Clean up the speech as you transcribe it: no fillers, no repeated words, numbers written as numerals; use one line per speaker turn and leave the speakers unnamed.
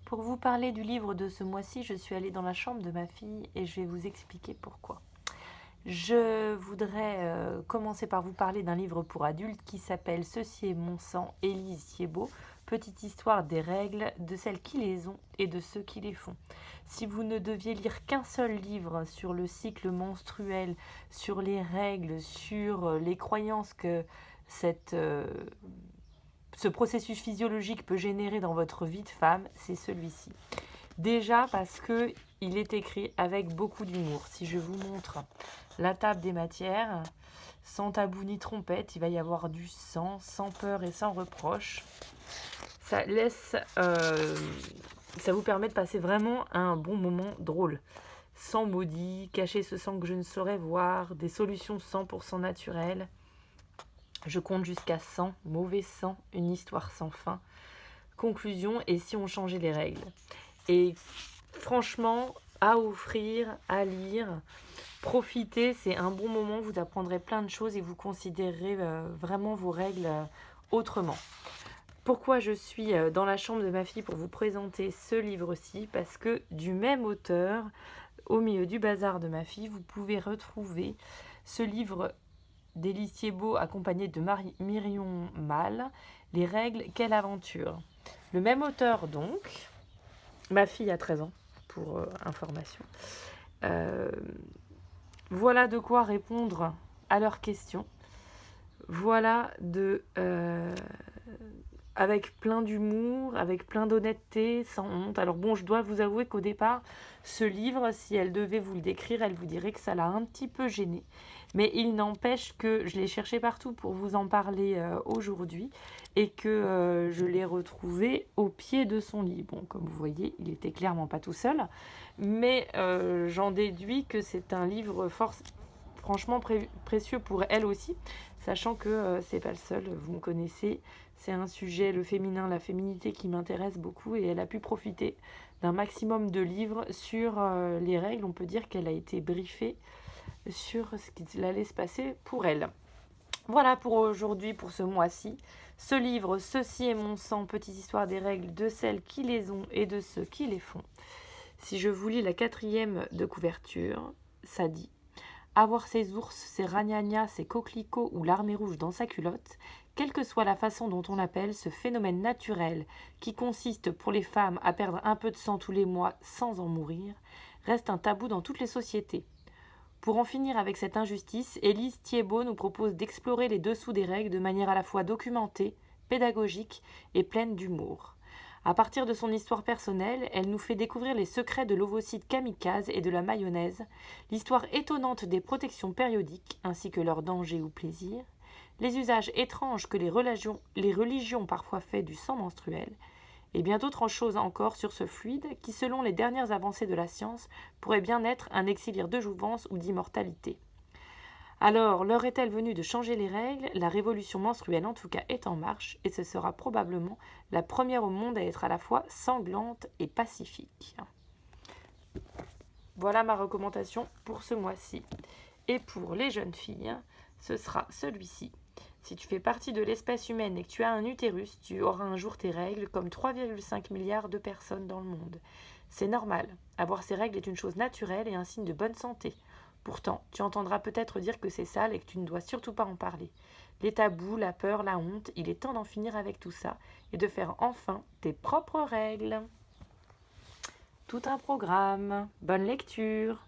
Pour vous parler du livre de ce mois-ci, je suis allée dans la chambre de ma fille et je vais vous expliquer pourquoi. Je voudrais commencer par vous parler d'un livre pour adultes qui s'appelle Ceci est mon sang, Élise Thiebaud, petite histoire des règles, de celles qui les ont et de ceux qui les font. Si vous ne deviez lire qu'un seul livre sur le cycle menstruel, sur les règles, sur les croyances que ce processus physiologique peut générer dans votre vie de femme, c'est celui-ci. Déjà parce que il est écrit avec beaucoup d'humour. Si je vous montre la table des matières, sans tabou ni trompette, il va y avoir du sang, sans peur et sans reproche. Ça vous permet de passer vraiment un bon moment drôle. Sans maudit, cacher ce sang que je ne saurais voir, des solutions 100% naturelles. Je compte jusqu'à 100, mauvais sang, une histoire sans fin. Conclusion, et si on changeait les règles? Et franchement, à offrir, à lire, profitez, c'est un bon moment, vous apprendrez plein de choses et vous considérerez vraiment vos règles autrement. Pourquoi je suis dans la chambre de ma fille pour vous présenter ce livre-ci? Parce que du même auteur, au milieu du bazar de ma fille, vous pouvez retrouver ce livre d'Élise Thiebaud accompagné de Myrion Mal, Les règles, quelle aventure. Le même auteur donc, ma fille a 13 ans, pour information. Voilà de quoi répondre à leurs questions. Voilà avec plein d'humour, avec plein d'honnêteté, sans honte. Alors bon, je dois vous avouer qu'au départ, ce livre, si elle devait vous le décrire, elle vous dirait que ça l'a un petit peu gênée. Mais il n'empêche que je l'ai cherché partout pour vous en parler aujourd'hui et que je l'ai retrouvé au pied de son lit. Bon, comme vous voyez, il était clairement pas tout seul, mais j'en déduis que c'est un livre franchement précieux pour elle aussi, sachant que c'est pas le seul, vous me connaissez, c'est un sujet, le féminin, la féminité qui m'intéresse beaucoup et elle a pu profiter d'un maximum de livres sur les règles. On peut dire qu'elle a été briefée sur ce qu'il allait se passer pour elle. Voilà pour aujourd'hui, pour ce mois-ci. Ce livre, Ceci est mon sang, petite histoire des règles, de celles qui les ont et de ceux qui les font. Si je vous lis la 4e de couverture, ça dit: avoir ses ours, ses ragnagnas, ses coquelicots ou l'armée rouge dans sa culotte, quelle que soit la façon dont on l'appelle, ce phénomène naturel qui consiste pour les femmes à perdre un peu de sang tous les mois sans en mourir, reste un tabou dans toutes les sociétés. Pour en finir avec cette injustice, Élise Thiebaud nous propose d'explorer les dessous des règles de manière à la fois documentée, pédagogique et pleine d'humour. À partir de son histoire personnelle, elle nous fait découvrir les secrets de l'ovocyte kamikaze et de la mayonnaise, l'histoire étonnante des protections périodiques ainsi que leurs dangers ou plaisirs, les usages étranges que les religions parfois fait du sang menstruel, et bien d'autres choses encore sur ce fluide qui, selon les dernières avancées de la science, pourrait bien être un élixir de jouvence ou d'immortalité. Alors, l'heure est-elle venue de changer les règles? La révolution menstruelle en tout cas est en marche et ce sera probablement la première au monde à être à la fois sanglante et pacifique. Voilà ma recommandation pour ce mois-ci. Et pour les jeunes filles, ce sera celui-ci. Si tu fais partie de l'espèce humaine et que tu as un utérus, tu auras un jour tes règles comme 3,5 milliards de personnes dans le monde. C'est normal. Avoir ces règles est une chose naturelle et un signe de bonne santé. Pourtant, tu entendras peut-être dire que c'est sale et que tu ne dois surtout pas en parler. Les tabous, la peur, la honte, il est temps d'en finir avec tout ça et de faire enfin tes propres règles. Tout un programme. Bonne lecture!